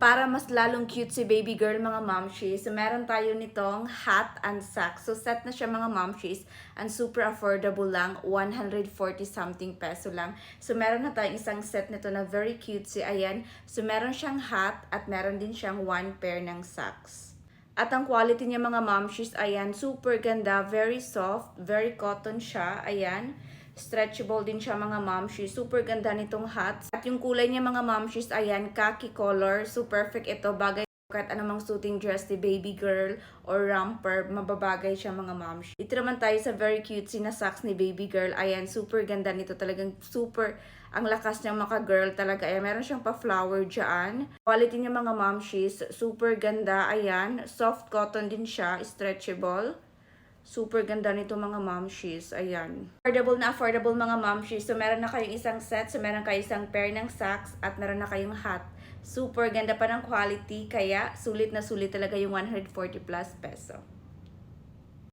Para mas lalong cute si baby girl mga momshies, so meron tayo nitong hat and sack. So set na siya mga momshies and super affordable lang, 140 something peso lang. So meron na tayong isang set nito na very cutesy, ayan. So meron siyang hat at meron din siyang one pair ng socks. At ang quality niya mga momshies, ayan, super ganda, very soft, very cotton siya, ayan. Stretchable din siya mga momshies. Super ganda nitong hat. At yung kulay niya mga momshies, ayan, khaki color. So perfect ito. Bagay kahit anumang suiting dress ni baby girl or romper, mababagay siya mga momshies. Ito naman tayo sa very cutesy na socks ni baby girl. Ayan, super ganda nito. Talagang super, ang lakas niyang maka-girl talaga. Ayan, meron siyang pa-flower dyan. Quality niya mga momshies, super ganda. Ayan, soft cotton din siya, stretchable. Super ganda nito mga momshies. Ayan. Affordable mga momshies. So, meron na kayong isang set. So, meron kayong isang pair ng socks. At meron na kayong hat. Super ganda pa ng quality. Kaya, sulit na sulit talaga yung 140 plus peso.